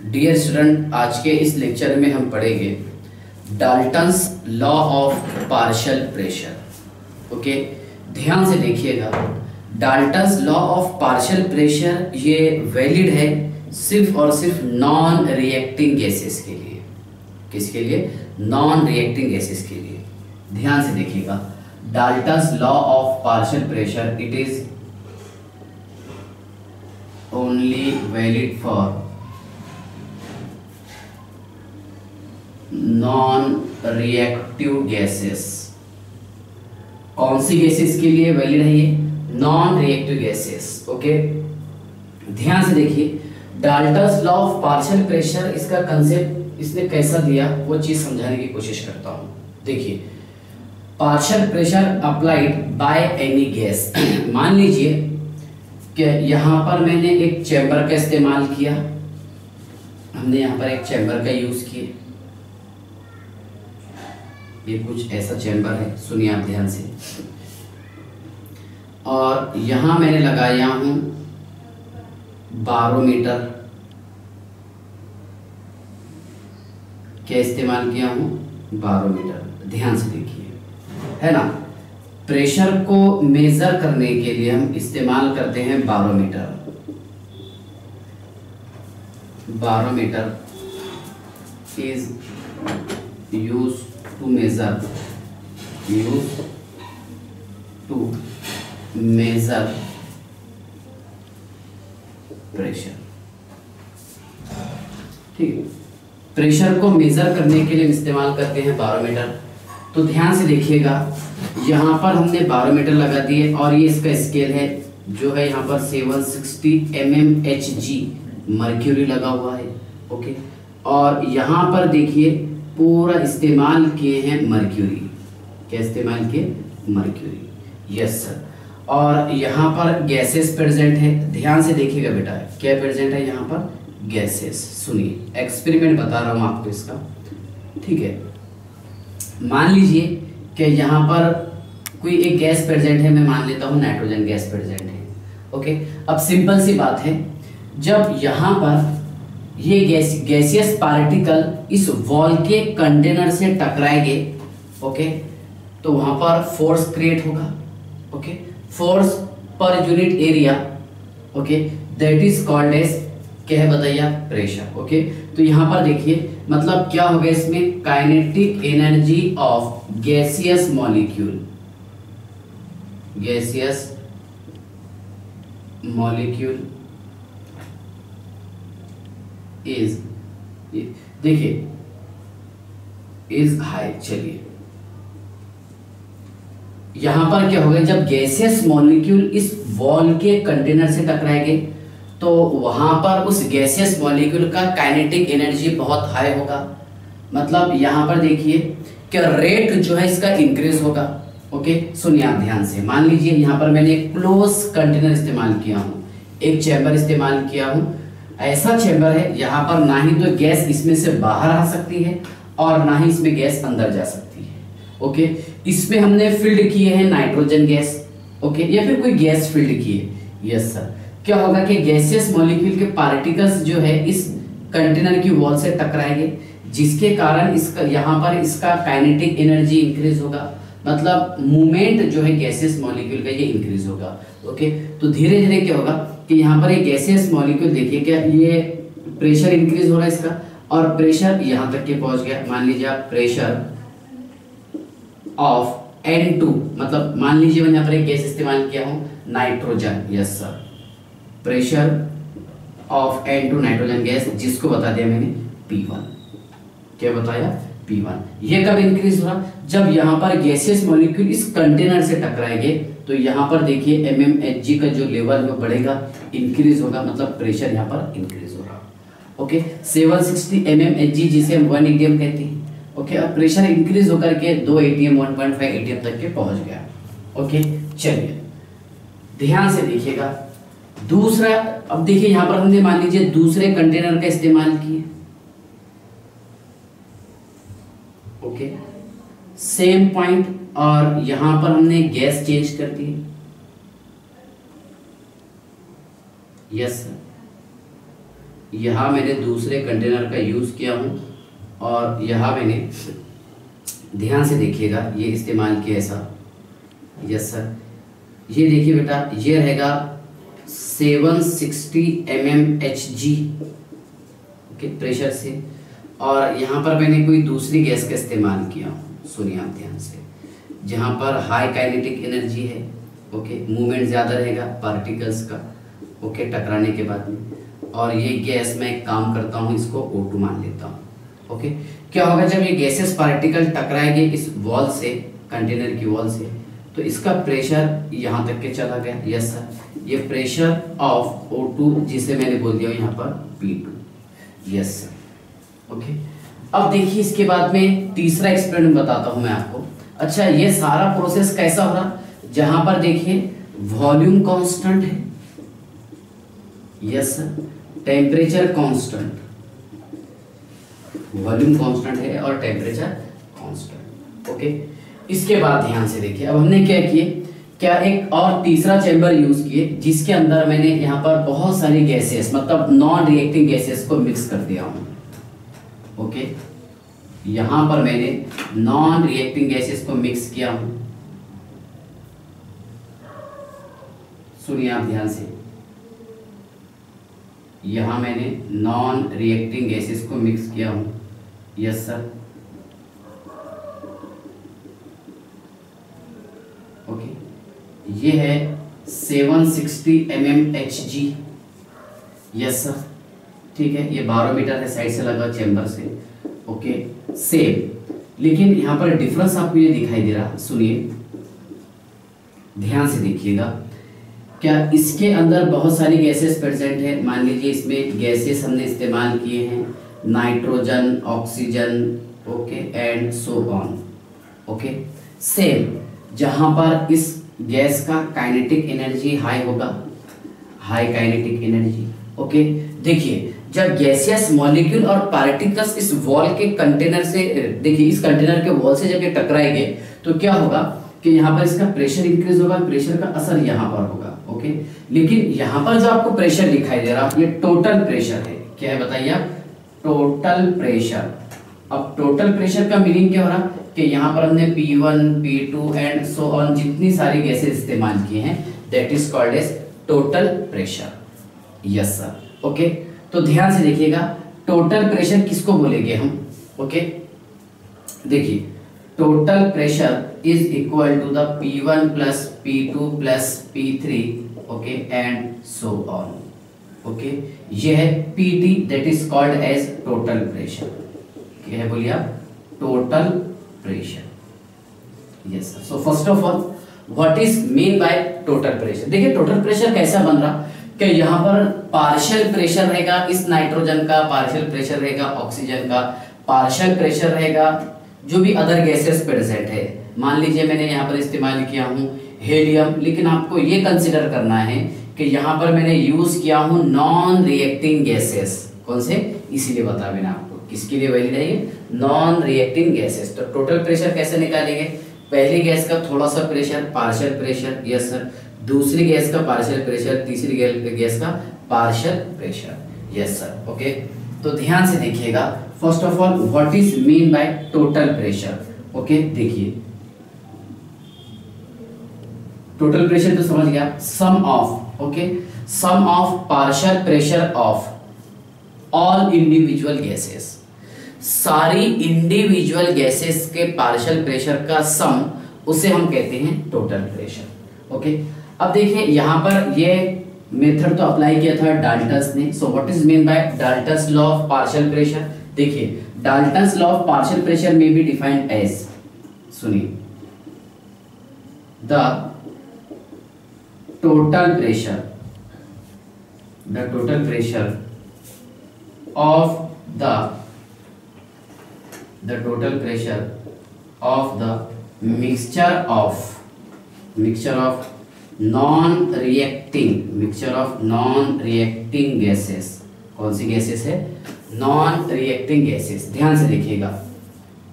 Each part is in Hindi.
डियर स्टूडेंट, आज के इस लेक्चर में हम पढ़ेंगे Dalton's law of partial pressure. Okay, ध्यान से देखिएगा। Dalton's law of partial pressure ये वैलिड है सिर्फ और सिर्फ नॉन रिएक्टिंग गैसेस के लिए। किसके लिए? नॉन रिएक्टिंग गैसेस के लिए। ध्यान से देखिएगा, Dalton's law of partial pressure it is only valid for non reactive gases. कौन सी गैसेस के लिए वैलिड है ये? Non reactive gases. ओके, ध्यान से देखिए, Dalton's law of partial pressure, इसका कंसेप्ट इसने कैसा दिया वो चीज समझाने की कोशिश करता हूं। देखिए, partial pressure applied by any gas. मान लीजिए कि यहां पर मैंने एक चैम्बर का इस्तेमाल किया, हमने यहां पर एक चैम्बर का यूज किया। ये कुछ ऐसा चैम्बर है, सुनिए आप ध्यान से। और यहां मैंने लगाया हूं बारोमीटर। क्या इस्तेमाल किया हूं? बारोमीटर। ध्यान से देखिए, है ना, प्रेशर को मेजर करने के लिए हम इस्तेमाल करते हैं barometer. Barometer is use to measure pressure. ठीक है, प्रेशर को मेजर करने के लिए इस्तेमाल करते हैं बारोमीटर। तो ध्यान से देखिएगा, यहाँ पर हमने बारोमीटर लगा दिए और ये इसका स्केल है जो है यहाँ पर 760 mmHg मर्क्यूरी लगा हुआ है। ओके, और यहाँ पर देखिए पूरा इस्तेमाल किए हैं मर्क्यूरी। क्या इस्तेमाल किए? मर्क्यूरी। Yes sir. और यहाँ पर गैसेस प्रेजेंट है। ध्यान से देखिएगा बेटा, क्या प्रेजेंट है यहाँ पर? गैसेस। सुनिए, एक्सपेरिमेंट बता रहा हूँ आपको इसका। ठीक है, मान लीजिए कि यहाँ पर कोई एक गैस प्रेजेंट है, मैं मान लेता हूँ नाइट्रोजन गैस प्रेजेंट है। ओके, अब सिंपल सी बात है, जब यहाँ पर ये गैसियस पार्टिकल इस वॉल के कंटेनर से टकराएंगे, ओके, तो वहां पर फोर्स क्रिएट होगा। Okay, force per unit area, okay, that is called as, क्या है बताइए? प्रेशर। ओके, तो यहां पर देखिए मतलब क्या होगा इसमें? Kinetic energy of gaseous molecule. Gaseous molecule is, देखिए, इज हाई। चलिए, यहां पर क्या होगा? जब गैसियस मॉलिक्यूल इस वॉल के कंटेनर से टकराएंगे तो वहां पर उस गैसियस मॉलिक्यूल का काइनेटिक एनर्जी बहुत हाई होगा। मतलब यहां पर देखिए कि रेट जो है इसका इंक्रीज होगा। ओके, सुनिए आप ध्यान से। मान लीजिए यहां पर मैंने एक क्लोज कंटेनर इस्तेमाल किया हूं, एक चैम्बर इस्तेमाल किया हूं। ऐसा चैम्बर है यहाँ पर ना ही तो गैस इसमें से बाहर आ सकती है और ना ही इसमें गैस अंदर जा सकती है। ओके, इसमें हमने फील्ड किए हैं नाइट्रोजन गैस। ओके, या फिर कोई गैस फील्ड किए। Yes sir. क्या होगा कि गैसियस मॉलिक्यूल के पार्टिकल्स जो है इस कंटेनर की वॉल से टकराएंगे, जिसके कारण इसका यहाँ पर इसका काइनेटिक एनर्जी इंक्रीज होगा। मतलब मूवमेंट जो है गैसियस मॉलिक्यूल का ये इंक्रीज होगा। ओके, तो धीरे धीरे क्या होगा कि यहाँ पर एक गैसियस मॉलिक्यूल, देखिए क्या ये प्रेशर इंक्रीज हो रहा है इसका, और प्रेशर यहाँ तक के पहुंच गया। मान लीजिए आप प्रेशर ऑफ N2, मतलब मान लीजिए मैंने यहाँ पर एक गैस इस्तेमाल किया हूँ nitrogen. Yes sir, pressure of N2 nitrogen gas, जिसको बता दिया मैंने P1। क्या बताया? P1। ये कब इंक्रीज हुआ? जब यहाँ पर गैसियस मॉलिक्यूल इस कंटेनर से टकराएंगे तो यहाँ पर देखिए mmHg का जो लेवल है वो बढ़ेगा, इंक्रीज होगा, मतलब प्रेशर यहाँ पर इंक्रीज हो रहा। ओके, 760 mmHg जिसे हम 1 atm कहते हैं। ओके, अब प्रेशर इंक्रीज होकर के 2 atm 1.5 atm तक के पहुंच गया। ओके, चलिए ध्यान से देखिएगा। दूसरा, अब देखिए यहाँ पर हमने मान लीजिए दूसरे कंटेनर का इस्तेमाल किया। ओके, सेम पॉइंट, और यहां पर हमने गैस चेंज कर दी। Yes sir. यहाँ मैंने दूसरे कंटेनर का यूज़ किया हूँ और यहाँ मैंने, ध्यान से देखिएगा, ये इस्तेमाल किया ऐसा। यस सर, ये देखिए बेटा, ये रहेगा 760 mmHg ओके प्रेशर से, और यहाँ पर मैंने कोई दूसरी गैस का इस्तेमाल किया हूँ, सुनिए आप ध्यान से, जहाँ पर हाई काइनेटिक एनर्जी है ओके, मूवमेंट ज़्यादा रहेगा पार्टिकल्स का ओके टकराने के बाद में, और ये गैस मैं एक काम करता हूँ, इसको O2 मान लेता हूँ ओके। क्या होगा जब ये गैसेस पार्टिकल टकराएंगे इस वॉल से, कंटेनर की वॉल से, तो इसका प्रेशर यहाँ तक के चला गया। यस सर, ये प्रेशर ऑफ O2 जिसे मैंने बोल दिया यहाँ पर P2। Yes sir okay. अब देखिए इसके बाद में तीसरा एक्सपेरिमेंट बताता हूँ मैं आपको। अच्छा, ये सारा प्रोसेस कैसा हो रहा, जहां पर देखिए वॉल्यूम कांस्टेंट है, yes sir, temperature constant, volume constant है और टेम्परेचर कांस्टेंट ओके। इसके बाद ध्यान से देखिए, अब हमने क्या किए, क्या एक और तीसरा चैम्बर यूज किए, जिसके अंदर मैंने यहाँ पर बहुत सारी गैसेस, मतलब नॉन रिएक्टिंग गैसेस को मिक्स कर दिया हूँ ओके। यहाँ पर मैंने नॉन रिएक्टिंग गैसेस को मिक्स किया हूँ, सुनिए आप ध्यान से, यहाँ मैंने नॉन रिएक्टिंग गैसेस को मिक्स किया हूँ। यस सर ओके, ये है 760 mmHg। यस सर ठीक है, ये बारोमीटर है साइड से लगा चैम्बर से ओके सेम, लेकिन यहाँ पर डिफरेंस आपको ये दिखाई दे रहा, सुनिए ध्यान से देखिएगा। क्या इसके अंदर बहुत सारी गैसेस प्रेजेंट है, मान लीजिए इसमें गैसेस हमने इस्तेमाल किए हैं, nitrogen, oxygen okay and so on okay. Same जहां पर इस गैस का काइनेटिक एनर्जी हाई होगा, हाई काइनेटिक एनर्जी ओके। देखिए जब गैसियस मॉलिक्यूल और पार्टिकल्स इस वॉल के कंटेनर से, देखिए इस कंटेनर के वॉल से जब ये टकराएंगे तो क्या होगा कि यहाँ पर इसका प्रेशर इंक्रीज होगा, प्रेशर का असर यहाँ पर होगा ओके। लेकिन यहाँ पर जो आपको प्रेशर दिखाई दे रहा, ये टोटल प्रेशर है, क्या है बताइए आप, टोटल प्रेशर। अब टोटल प्रेशर का मीनिंग क्या हो रहा कि यहाँ पर हमने P1, P2 and so on जितनी सारी गैसेस इस्तेमाल किए हैं, that is called as total pressure. Yes sir okay. तो ध्यान से देखिएगा, टोटल प्रेशर किसको बोलेंगे हम ओके। देखिए total pressure is equal to the P1 plus P2 plus P3 okay and so on okay. ये है PT, that is called as total pressure. क्या है बोलिए आप, total pressure. Yes sir. So first of all what is mean by total pressure. देखिए टोटल प्रेशर कैसा बन रहा कि यहाँ पर पार्शियल प्रेशर रहेगा इस नाइट्रोजन का, पार्शियल प्रेशर रहेगा ऑक्सीजन का, पार्शियल प्रेशर रहेगा जो भी अदर गैसेस प्रेजेंट है। मान लीजिए मैंने यहाँ पर इस्तेमाल किया हूँ हेलियम, लेकिन आपको ये कंसिडर करना है कि यहाँ पर मैंने यूज किया हूँ नॉन रिएक्टिंग गैसेस। कौन से, इसीलिए बता मैंने आपको किसके लिए वैलिड है ये, नॉन रिएक्टिंग गैसेस। तो टोटल प्रेशर कैसे निकालेंगे, पहली गैस का थोड़ा सा pressure, partial pressure, yes sir, दूसरी गैस का पार्शियल प्रेशर, तीसरी गैस का partial pressure, yes sir okay. तो ध्यान से देखिएगा, first of all what is mean by total pressure okay. देखिए टोटल प्रेशर तो समझ गया, sum of okay, sum of partial pressure of all individual gases, सारी इंडिविजुअल गैसेस के पार्शियल प्रेशर का सम, उसे हम कहते हैं टोटल प्रेशर ओके। अब देखिए यहाँ पर ये मेथड तो अप्लाई किया था डाल्टन्स ने। So what is mean by Dalton's law of partial pressure. देखिए Dalton's law of partial pressure में बी डिफाइंड एज, सुनिए, the total pressure, the total pressure of the total pressure of the mixture of non-reacting gases। कौन सी गैसेस है, नॉन रिएक्टिंग गैसेस। ध्यान से देखिएगा,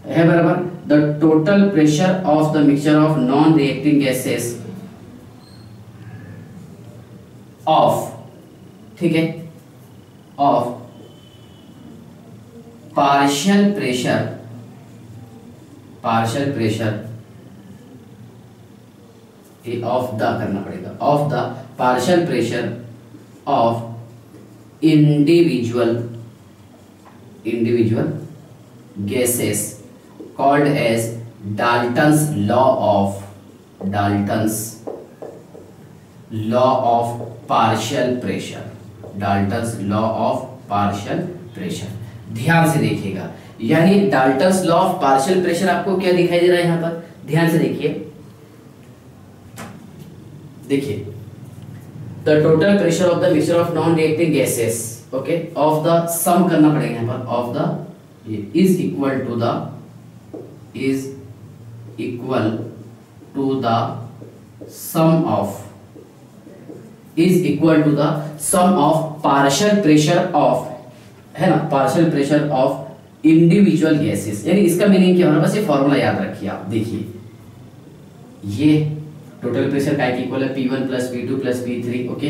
है बराबर, the total pressure of the mixture of non reacting gases of, ठीक है, of partial pressure of the करना पड़ेगा, of the partial pressure of individual gases called as Dalton's law of partial pressure, Dalton's law of partial pressure। ध्यान से देखिएगा, यानी Dalton's law of partial pressure आपको क्या दिखाई दे रहा है यहाँ पर, ध्यान से देखिए the total pressure of the mixture of non reacting gases, okay, of the sum करना पड़ेगा यहाँ पर, of the is equal to the sum of partial pressure of, है ना, partial pressure of individual gases. यानी इसका मीनिंग क्या होना, बस ये फॉर्मूला याद रखिए आप। देखिए ये टोटल प्रेशर का इक्वल है P1 plus P2 plus P3, okay.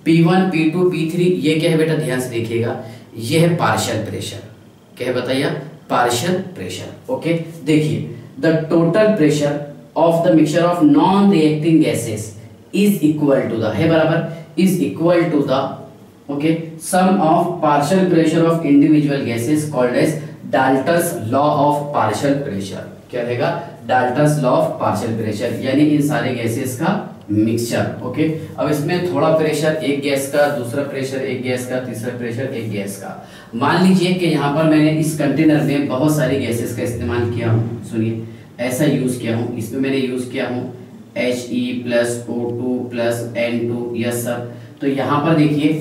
P1 P2 P3 ये क्या है बेटा, ध्यान से देखिएगा, ये है पार्शियल प्रेशर। क्या है बताइए, पार्शियल प्रेशर, ओके। देखिए the total pressure of the mixture of non reacting gases is equal to the, है बराबर, is equal to the, okay, sum of partial pressure of individual gases called as Dalton's law of partial pressure. क्या रहेगा, Dalton's law of partial pressure, यानी इन सारे गैसेस का मिक्सचर, ओके। अब इसमें थोड़ा प्रेशर एक गैस का, दूसरा प्रेशर एक गैस का, तीसरा प्रेशर एक गैस का। मान लीजिए कि यहाँ पर मैंने इस कंटेनर में बहुत सारी गैसेस का इस्तेमाल किया हूँ, सुनिए ऐसा यूज किया हूँ, इसमें मैंने यूज किया हूँ He plus O2 plus N2, yes sir. तो यहाँ पर देखिए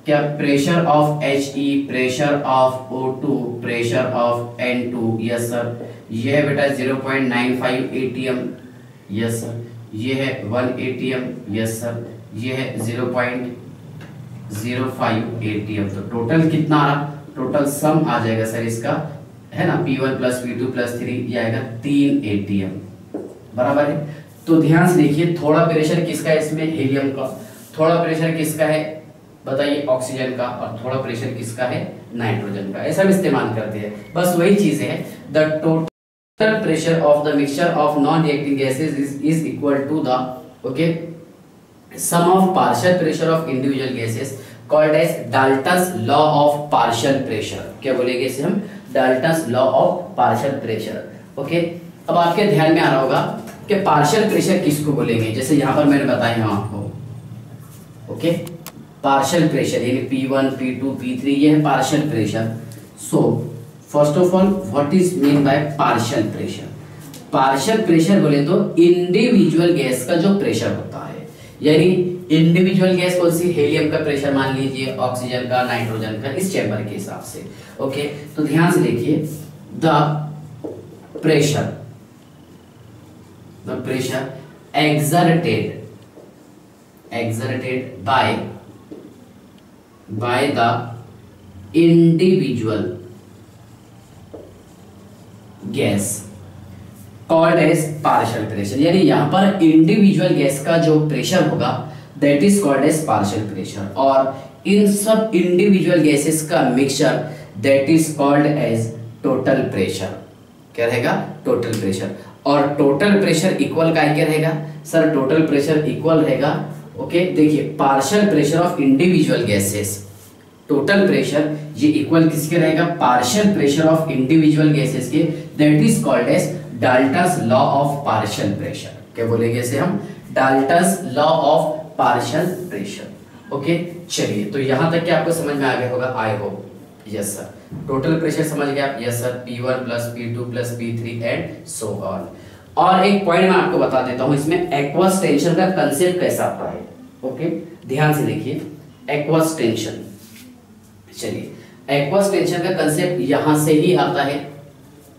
क्या pressure of He, pressure of O2, pressure of N2, yes sir. ये है बेटा 0.95 ATM, यस सर। ये है 1 ATM, यस सर। ये है 0.05 ATM। तो टोटल कितना आ रहा, टोटल सम आ जाएगा सर इसका, है ना, P1 प्लस P2 प्लस 3, ये आएगा 3 ATM, बराबर है। तो ध्यान से देखिए, थोड़ा प्रेशर किसका है इसमें, हीलियम का, थोड़ा प्रेशर किसका है बताइए, ऑक्सीजन का, और थोड़ा प्रेशर किसका है, नाइट्रोजन का। ऐसा भी इस्तेमाल करते हैं, बस वही चीज है। The total pressure of the mixture of non reacting gases is equal to the, okay, sum of partial pressure of individual gases called as Dalton's law of partial pressure. क्या बोलेंगे इसे हम, Dalton's law of partial pressure, okay. अब आपके ध्यान में आ रहा होगा कि पार्शियल प्रेशर किसको बोलेंगे, जैसे यहाँ पर मैंने बताया हूँ आपको, ओके। पार्शियल प्रेशर यानी P1 P2 P3 ये है partial pressure. So first of all what is mean by partial pressure. Partial pressure बोले तो इंडिविजुअल गैस का जो प्रेशर होता है, यानी इंडिविजुअल गैस कौन सी, हीलियम का प्रेशर मान लीजिए, ऑक्सीजन का, नाइट्रोजन का, इस चैम्बर के हिसाब से, ओके। तो ध्यान से देखिए, the pressure exerted by the individual gas called as partial pressure। यानी यहाँ पर इंडिविजुअल गैस का जो प्रेशर होगा that is called as partial pressure, और इन सब इंडिविजुअल गैसेस का mixture that is called as total pressure. क्या रहेगा, टोटल प्रेशर। और टोटल प्रेशर इक्वल का क्या रहेगा सर, टोटल प्रेशर इक्वल रहेगा, ओके। देखिए partial pressure of individual gases, total pressure ये इक्वल किसके रहेगा, partial pressure of individual gases के, that is called as Dalton's law of partial pressure. क्या बोलेंगे इसे हम, Dalton's law of partial pressure, okay. चलिए तो यहां तक क्या आपको समझ में आ गया होगा, I hope, yes sir. Total pressure समझ गए आप, yes sir. P1 plus P2 plus P3 and so on. और एक पॉइंट मैं आपको बता देता हूं, इसमें एक्वस टेंशन का कंसेप्ट कैसा आता है, ओके। ध्यान से देखिए, एक्वस टेंशन, चलिए एक्वस टेंशन का कंसेप्ट यहां से ही आता है,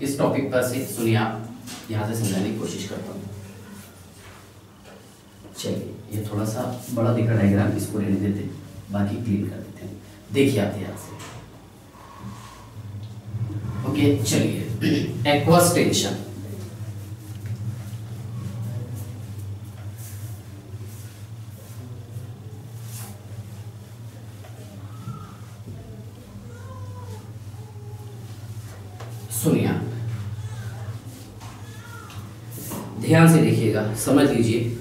इस टॉपिक पर से सुनिए आप, यहां से समझाने की कोशिश करता हूं। चलिए ये थोड़ा सा बड़ा दिख रहा डायग्राम, इसको रहने देते, बाकी क्लीन कर देते हैं। देखिए आप ध्यान से, ओके। चलिए एक्वस टेंशन, सुनिए आप, ध्यान से देखिएगा, समझ लीजिए।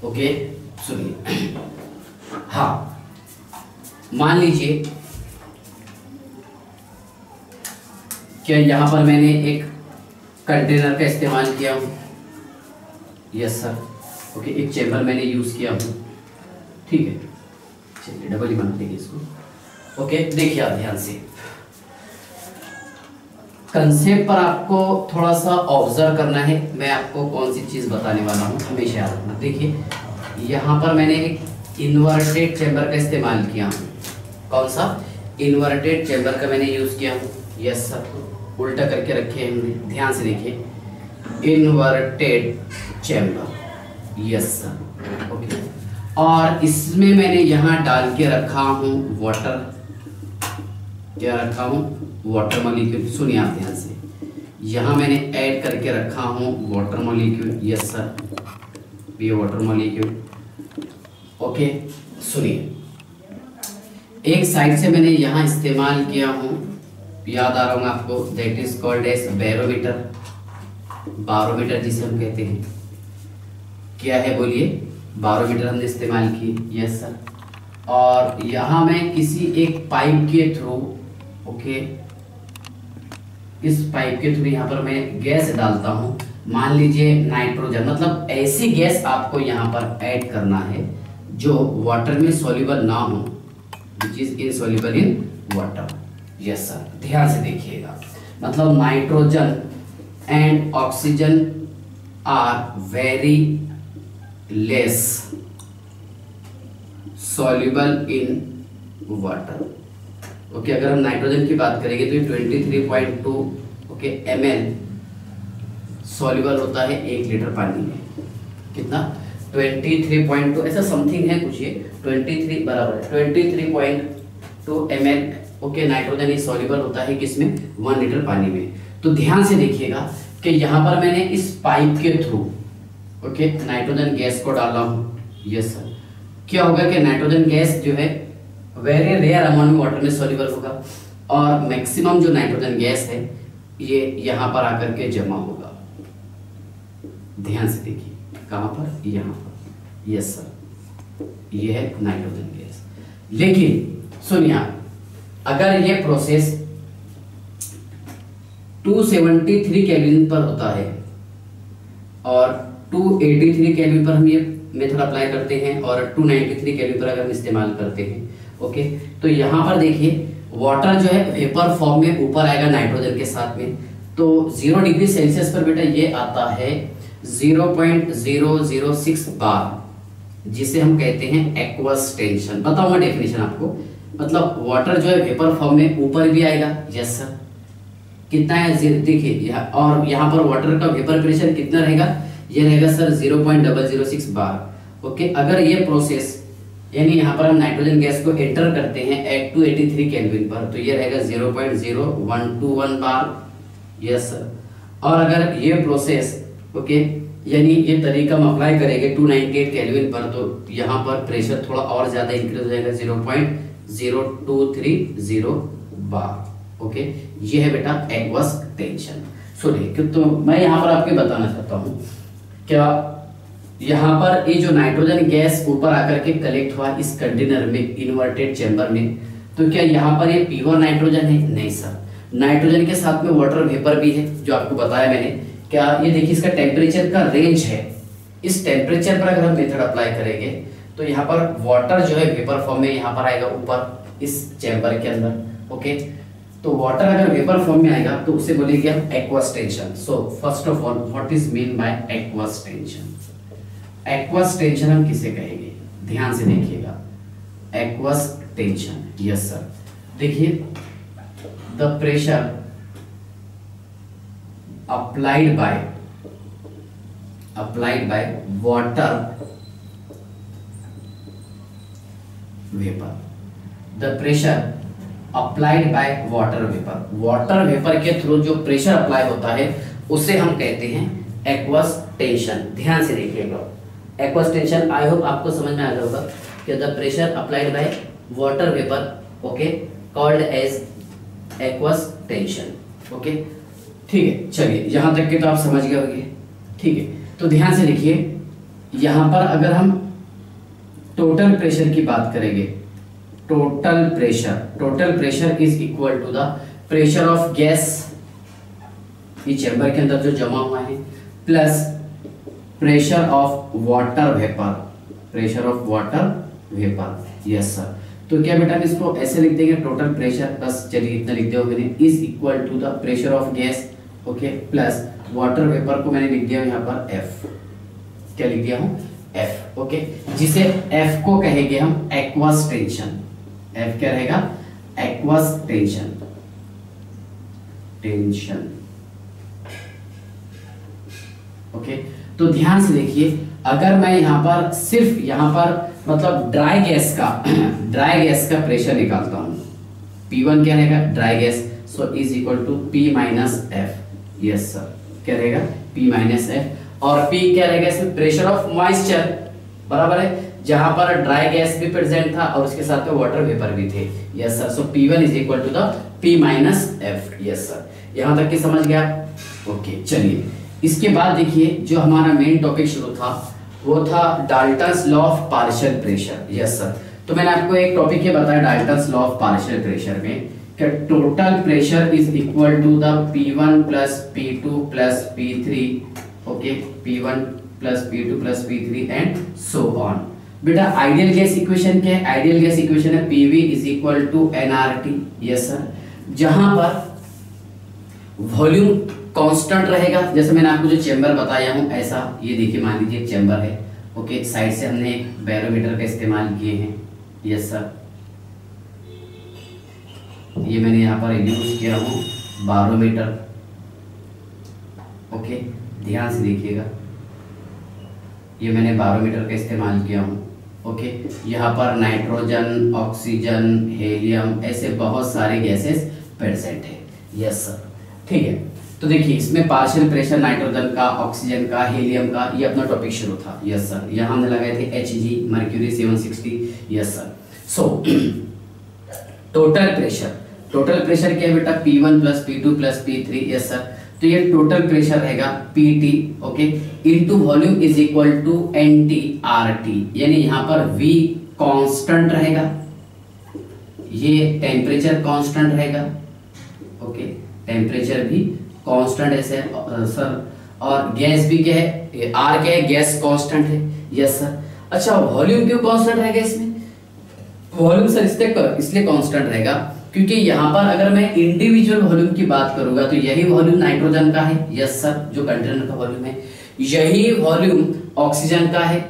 ओके, सुनिए। हाँ, मान लीजिए कि यहां पर मैंने एक कंटेनर का इस्तेमाल किया हूं। Yes sir. ओके, एक चेम्बर मैंने यूज किया हूं, ठीक है। चलिए डबल ही बना देंगे इसको। ओके, देखिए आप ध्यान से, कंसेप्ट पर आपको थोड़ा सा ऑब्जर्व करना है। मैं आपको कौन सी चीज़ बताने वाला हूँ हमेशा याद रखना। देखिए, यहाँ पर मैंने एक इन्वर्टेड चैम्बर का इस्तेमाल किया हूँ। कौन सा? इन्वर्टेड चैम्बर का मैंने यूज़ किया हूँ। यस सर, उल्टा करके रखे हैं हमने, ध्यान से देखिए, inverted chamber. Yes sir. Okay, और इसमें मैंने यहाँ डाल के रखा हूँ वाटर। क्या रखा हूँ? Water molecule. सुनिए आप ध्यान से, यहाँ मैंने ऐड करके रखा हूँ वाटर मॉलिक्यूल। यस सर, ये वाटर मॉलिक्यूल। ओके, सुनिए, एक साइड से मैंने यहाँ इस्तेमाल किया हूँ, याद आ रहा हूँ आपको, that is called as barometer. Barometer जिसे हम कहते हैं, क्या है बोलिए? बारोमीटर हमने इस्तेमाल की। Yes sir. और यहाँ मैं किसी एक पाइप के थ्रू, ओके, इस पाइप के थ्रू यहाँ पर मैं गैस डालता हूँ। मान लीजिए नाइट्रोजन, मतलब ऐसी गैस आपको यहाँ पर ऐड करना है जो वाटर में सॉल्युबल ना हो, which is insoluble in water. Yes sir, ध्यान से देखिएगा, मतलब nitrogen and oxygen are very less soluble in water. Okay, अगर हम नाइट्रोजन की बात करेंगे तो ये 23.2 ओके ml सॉल्युबल होता है 1 लीटर पानी में। कितना? 23.2 ऐसा समथिंग है कुछ, ये 23 बराबर है 23.2 ml। ओके, नाइट्रोजन ये सॉल्युबल होता है किसमें? 1 लीटर पानी में। तो ध्यान से देखिएगा कि यहाँ पर मैंने इस पाइप के थ्रू ओके नाइट्रोजन गैस को डाला हूँ। यस सर, क्या होगा कि नाइट्रोजन गैस जो है वेरी रेयर अमाउंट में वाटर में सॉल्युबल होगा, और मैक्सिमम जो नाइट्रोजन गैस है ये यहाँ पर आकर के जमा होगा। ध्यान से देखिए, कहाँ पर? यहाँ पर। यस सर, ये है नाइट्रोजन गैस। लेकिन सुनिए, अगर ये प्रोसेस 273 केल्विन पर होता है और 283 केल्विन पर हम ये मेथड अप्लाई करते हैं और 293 केल्विन पर अगर हम इस्तेमाल करते हैं, ओके, तो यहाँ पर देखिए वाटर जो है वेपर फॉर्म में ऊपर आएगा नाइट्रोजन के साथ में। तो 0 डिग्री सेल्सियस पर बेटा ये आता है 0.006 बार, जिसे हम कहते हैं एक्वस टेंशन। बताऊंगा डेफिनेशन आपको, मतलब वाटर जो है वेपर फॉर्म में ऊपर भी आएगा। यस सर, कितना है? देखिए, और यहाँ पर वाटर का वेपर प्रेशर कितना रहेगा? ये रहेगा सर 0.006 बार। ओके, अगर ये प्रोसेस यानी यहाँ पर हम नाइट्रोजन गैस को एंटर करते हैं एट 283 केल्विन पर, तो ये रहेगा 0.0121 बार। यस सर, और अगर ये प्रोसेस ओके यानी ये तरीका हम अप्लाई करेंगे 298 केल्विन पर, तो यहाँ पर प्रेशर थोड़ा और ज्यादा इंक्रीज हो जाएगा 0.0230 बार। ओके, ये है बेटा एक्वस टेंशन। सुनिए, तो मैं यहाँ पर आपको बताना चाहता हूँ, क्या यहाँ पर ये जो नाइट्रोजन गैस ऊपर आकर के कलेक्ट हुआ इस कंटेनर में, इन्वर्टेड चैम्बर में, तो क्या यहाँ पर ये प्योर नाइट्रोजन है? नहीं सर, नाइट्रोजन के साथ में वाटर वेपर भी है, जो आपको बताया मैंने। क्या ये देखिए, इसका टेम्परेचर का रेंज है, इस टेम्परेचर पर अगर हम मेथड अप्लाई करेंगे तो यहाँ पर वाटर जो है वेपर फॉर्म में यहाँ पर आएगा ऊपर इस चैम्बर के अंदर। ओके, तो वाटर अगर वेपर फॉर्म में आएगा तो उसे बोलेंगे हम aqueous tension. So first of all, what is mean bye aqueous tension? Aqueous tension हम किसे कहेंगे? ध्यान से देखिएगा, एक्वस टेंशन। यस सर, देखिए, the pressure applied by water vapour, the pressure applied by water vapour. Water vapour के थ्रू जो प्रेशर अप्लाई होता है उसे हम कहते हैं एक्वस टेंशन। ध्यान से देखिएगा, एक्वस टेंशन आई होप आपको समझ में आ गया होगा कि the pressure applied by water vapour okay called as aqueous tension. Okay, ठीक है, चलिए यहां तक के तो आप समझ गए होंगे। ठीक है, तो ध्यान से देखिए, यहां पर अगर हम टोटल प्रेशर की बात करेंगे, total pressure is equal to the pressure of gas, ये चैम्बर के अंदर जो जमा हुआ है, plus pressure of water vapour, yes sir. तो क्या बेटा इसको ऐसे लिख देंगे, टोटल प्रेशर, बस चलिए इतना लिख दोगे, is equal to the pressure of gas, okay, plus water vapour को मैंने लिख दिया यहाँ पर एफ, क्या लिख दिया हूँ, एफ, ओके, जिसे एफ को कहेंगे हम एक्वस टेंशन। एफ क्या रहेगा, एक्वस टेंशन, ओके। तो ध्यान से देखिए, अगर मैं यहाँ पर सिर्फ यहाँ पर मतलब ड्राई गैस का प्रेशर निकालता हूँ, P1 क्या रहेगा, dry gas, so is equal to P minus f, yes sir, क्या रहेगा, P माइनस एफ, और P क्या रहेगा इसमें, प्रेशर ऑफ मॉइस्चर, बराबर है, जहां पर ड्राई गैस भी प्रेजेंट था और उसके साथ में वाटर वेपर भी थे, yes sir. So P1 is equal to the P minus f, yes sir. यहां तक की समझ गया, ओके। चलिए इसके बाद देखिए, जो हमारा मेन टॉपिक शुरू था वो था Dalton's law of partial pressure, yes sir. तो मैंने आपको एक टॉपिक ये बताया Dalton's law of partial pressure में कि total pressure is equal to the P1 plus P2 plus P3, okay, P1 plus P2 plus P3 and so on. बेटा आइडियल गैस इक्वेशन क्या है, आइडियल गैस इक्वेशन है PV is equal to nRT, yes sir, जहां पर वॉल्यूम कांस्टेंट रहेगा, जैसे मैंने आपको जो चेंबर बताया हूं ऐसा, ये देखिए मान लीजिए एक चेंबर है, ओके, साइड से हमने एक बैरोमीटर का इस्तेमाल किए हैं, यस सर, ये मैंने यहाँ पर यूज किया हूँ बारोमीटर, ओके, ध्यान से देखिएगा, ये मैंने बारोमीटर का इस्तेमाल किया हूँ, ओके। यहाँ पर नाइट्रोजन, ऑक्सीजन, हेलियम, ऐसे बहुत सारे गैसेस प्रेजेंट है, यस सर, ठीक है। तो देखिए इसमें पार्शियल प्रेशर नाइट्रोजन का, ऑक्सीजन का, हीलियम का, ये अपना टॉपिक शुरू था, यस सर। यहाँ हमने लगाए थे Hg, mercury 760, yes sir. So total pressure क्या है बेटा, P1 plus P2 plus P3, yes sir. तो ये टोटल प्रेशर रहेगा PT, okay, into volume is equal to NT/RT, यानी यहाँ पर V कांस्टेंट रहेगा, ये टेम्परेचर कांस्टेंट रहेगा, ओके, टेम्परेचर भी कांस्टेंट है सर, और गैस भी क्या है, R क्या है, गैस कांस्टेंट है, यस सर। अच्छा वॉल्यूम क्यों कांस्टेंट रहेगा इसमें, वॉल्यूम सर इसलिए कांस्टेंट रहेगा क्योंकि यहाँ पर अगर मैं इंडिविजुअल वॉल्यूम की बात करूंगा तो यही वॉल्यूम नाइट्रोजन का है, यस सर, जो कंटेनर का वॉल्यूम है, यही वॉल्यूम ऑक्सीजन का है,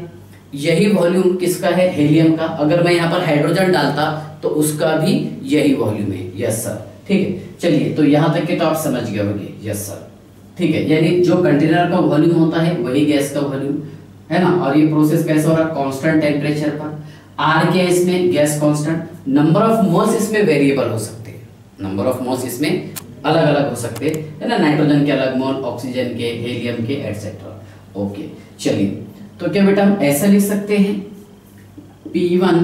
यही वॉल्यूम किसका है, हीलियम का। अगर मैं यहाँ पर हाइड्रोजन डालता तो उसका भी यही वॉल्यूम है, यस सर, ठीक है। चलिए तो यहाँ तक के तो आप समझ गए होंगे, यस सर, ठीक है। यानी जो कंटेनर का वॉल्यूम होता है वही गैस का वॉल्यूम है ना, और ये प्रोसेस कैसे हो रहा है, कांस्टेंट टेम्परेचर पर। आर क्या है इसमें, gas constant. Number of moles इसमें वेरिएबल हो सकते हैं, नंबर ऑफ मोल्स इसमें अलग अलग हो सकते हैं, है ना, नाइट्रोजन के अलग मोल, ऑक्सीजन के, हीलियम के, एटसेट्रा, ओके। चलिए तो क्या बेटा हम ऐसा लिख सकते हैं, P1,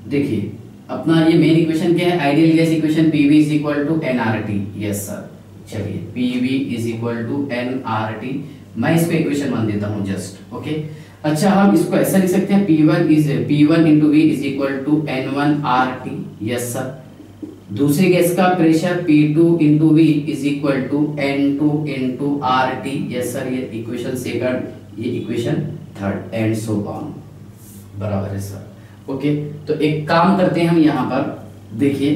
देखिए अपना ये मेन इक्वेशन क्या है, ideal gas equation PV is equal to nRT, yes sir. चलिए PV is equal to nRT, मैं इसको इक्वेशन मान देता हूं जस्ट, ओके। अच्छा हम इसको ऐसा लिख सकते हैं, P1 into V is equal to N1RT, yes sir. दूसरी गैस का pressure P2 into V is equal to N2 into RT, yes sir, ये इक्वेशन सेकंड, ये equation third, and so on, बराबर है सर, ओके। तो एक काम करते हैं हम यहाँ पर, देखिए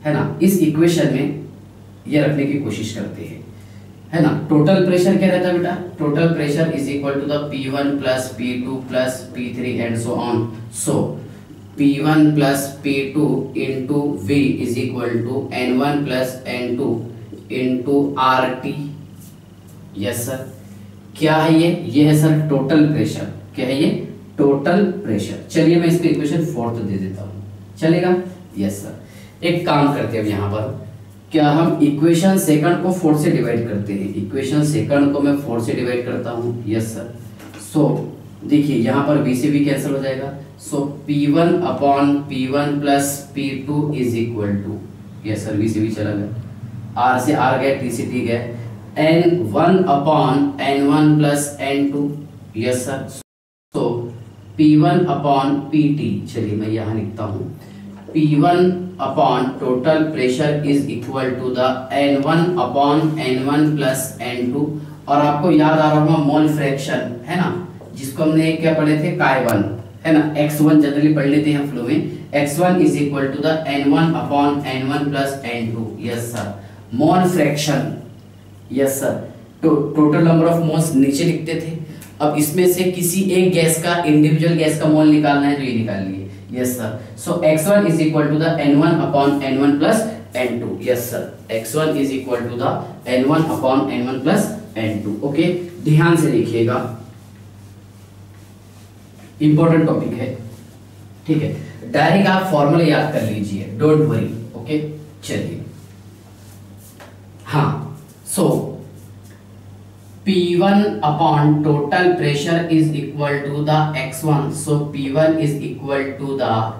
है ना, इस इक्वेशन में ये रखने की कोशिश करते हैं, है ना। टोटल प्रेशर क्या रहता है बेटा, total pressure is equal to the P1 plus P2 plus P3 and so on. So P1 plus P2 into V is equal to N1 plus N2 into RT, yes sir. क्या है ये है सर टोटल प्रेशर, क्या है ये, टोटल प्रेशर। चलिए मैं इसको इक्वेशन फोर्थ दे देता हूं, चलेगा, यस सर। एक काम करते हैं यहाँ पर, क्या हम इक्वेशन सेकंड को 4 से डिवाइड करते हैं, इक्वेशन सेकंड को मैं 4 से डिवाइड करता हूं, यस सर। सो देखिए यहाँ पर V से भी कैंसिल हो जाएगा, so P1 upon P1 plus P2 is equal to, yes sir, V से V चला गया, R से R गया, T से T गया, N1/N1 plus N2, yes sir. तो P1/PT, चलिए मैं यहाँ लिखता हूँ, P1 total pressure is equal to the N1/N1 plus N2। और आपको याद आ रहा होगा मोल फ्रैक्शन है ना, जिसको हमने क्या पढ़े थे, Chi1 है ना, X1 जनरली पढ़ लेते हैं फ्लो में, X1 is equal to the N1/N1 plus N2, yes sir. Mole fraction, yes sir, total number of moles नीचे लिखते थे, अब इसमें से किसी एक गैस का, इंडिविजुअल गैस का मोल निकालना है तो ये निकाल लिए, yes sir. So X1 is equal to the N1/N1 plus N2, yes sir, X1 is equal to the N1/N1 plus N2। Okay, ध्यान से देखिएगा, इंपॉर्टेंट टॉपिक है, ठीक है। डायरेक्ट आप फॉर्मूला याद कर लीजिए, डोंट वरी, ओके। चलिए, हाँ, सो P1 total pressure is equal to the X1, so P1 is equal to the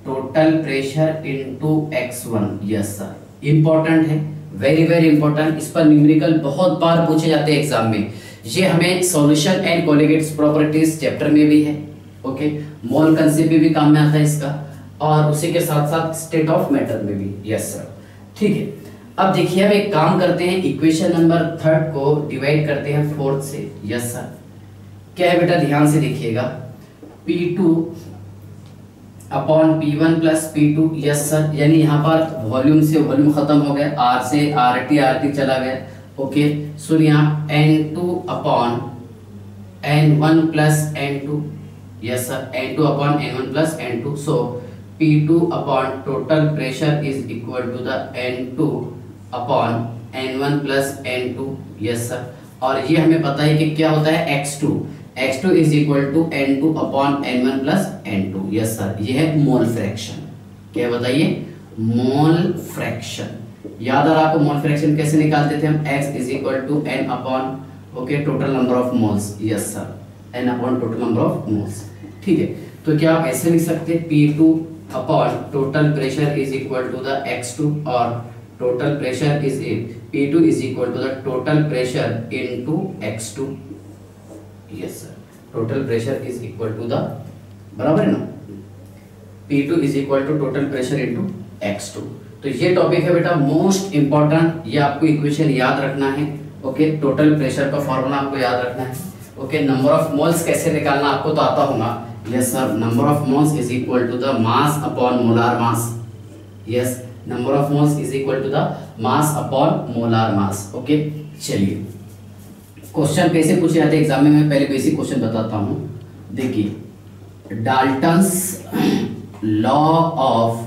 total pressure into X1, yes sir। Important है, वेरी वेरी इंपॉर्टेंट, इस पर न्यूमेरिकल बहुत बार पूछे जाते हैं एग्जाम में। ये हमें सॉल्यूशन एंड कोलिगेट्स प्रॉपर्टीज चैप्टर में भी है, ओके, मोल कंसेप्ट में भी काम में आता है इसका, और उसी के साथ साथ स्टेट ऑफ मैटर में भी, यस सर, ठीक है। अब देखिए, हम एक काम करते हैं, इक्वेशन नंबर 3 को डिवाइड करते हैं 4 से, यस सर। क्या है बेटा, ध्यान से देखिएगा, P2/P1 plus P2, yes sir, यानी यहाँ पर वॉल्यूम से वॉल्यूम खत्म हो गया, R से RT चला गया, ओके। सो यहाँ N2/N1 plus N2, yes sir, N2/N1 plus N2। So P2 total pressure is equal to the N2/N1 plus N2, yes sir. और ये हमें पता है कि क्या होता है, X2 is equal to N2/N1 plus N2, yes sir. ये है मोल फ्रैक्शन, क्या बताइए, मोल फ्रैक्शन। याद आ रहा आपको मोल फ्रैक्शन कैसे निकालते थे हम, X is equal to N upon, okay, total number of moles, yes sir, N upon total number of moles, ठीक है। तो क्या आप ऐसे लिख सकते हैं, P2 total pressure is equal to the X2, और total pressure is P2 is equal to the total pressure into X2, yes sir, total pressure is equal to the, बराबर है ना, P2 is equal to total pressure into X2। तो ये टॉपिक है बेटा मोस्ट इंपॉर्टेंट, ये आपको इक्वेशन याद रखना है, ओके। टोटल प्रेशर का फॉर्मूला आपको याद रखना है, ओके। नंबर ऑफ मोल्स कैसे निकालना आपको तो आता होगा, yes sir. Number of moles is equal to the mass upon molar mass, yes, number of moles is equal to the mass upon molar mass, okay. चलिए, क्वेश्चन कैसे पूछे जाते हैं एग्जाम में, मैं पहले बेसिक क्वेश्चन बताता हूं। देखिए, Dalton's law of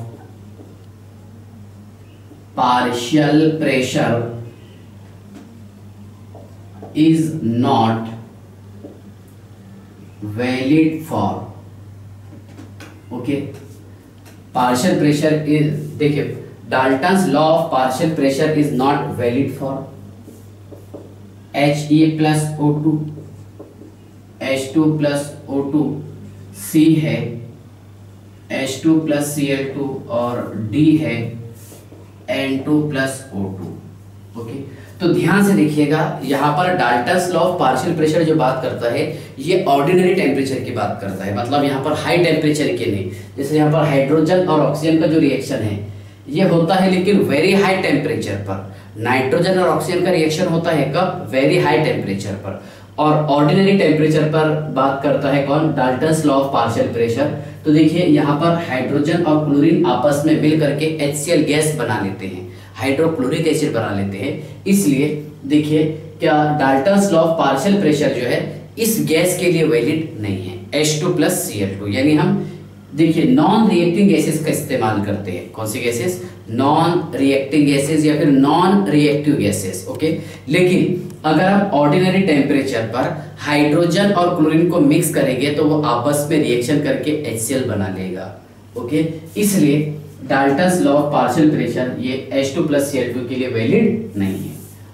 partial pressure is not valid for, okay, partial pressure is, देखिए, Dalton's law of partial pressure is not valid for He plus O2, H2 plus O2, C है H2 प्लस Cl2, और D है N2 प्लस O2, ओके। तो ध्यान से देखिएगा, यहाँ पर Dalton's law of partial pressure जो बात करता है, ये ऑर्डिनरी टेम्परेचर की बात करता है, मतलब यहाँ पर हाई टेम्परेचर के नहीं। जैसे यहाँ पर हाइड्रोजन और ऑक्सीजन का जो रिएक्शन है ये होता है, लेकिन वेरी हाई टेम्परेचर पर। नाइट्रोजन और ऑक्सीजन का रिएक्शन होता है कब, वेरी हाई टेम्परेचर पर। और ऑर्डिनरी टेम्परेचर पर बात करता है कौन, Dalton's law of partial pressure. तो देखिए, यहाँ पर हाइड्रोजन और क्लोरीन आपस में मिल करके HCl गैस बना लेते हैं, हाइड्रोक्लोरिक एसिड बना लेते हैं। इसलिए देखिए, क्या Dalton's law of partial pressure जो है इस गैस के लिए वैलिड नहीं है, H2 प्लस Cl2। यानी हम देखिए नॉन रिएक्टिंग गैसेस का इस्तेमाल करते हैं। कौन सी गैसेस, नॉन रिएक्टिंग गैसेस या फिर नॉन रिएक्टिव गैसेस, ओके। लेकिन अगर हम ऑर्डिनरी टेम्परेचर पर हाइड्रोजन और क्लोरीन को मिक्स करेंगे तो वो आपस में रिएक्शन करके HCl बना लेगा, ओके। इसलिए Dalton's law of partial pressure ये H2 प्लस Cl2 के लिए वैलिड नहीं है,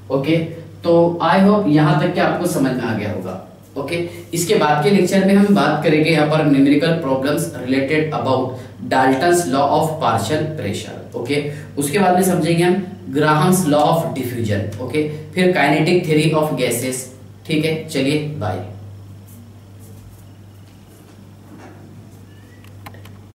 ओके। तो आई होप यहाँ तक कि आपको समझ में आ गया होगा, ओके, इसके बाद के लेक्चर में हम बात करेंगे यहाँ पर numerical problems related about Dalton's law of partial pressure. Okay, उसके बाद में समझेंगे हम Graham's law of diffusion. Okay, फिर काइनेटिक थ्योरी ऑफ गैसेस। ठीक है, चलिए बाय।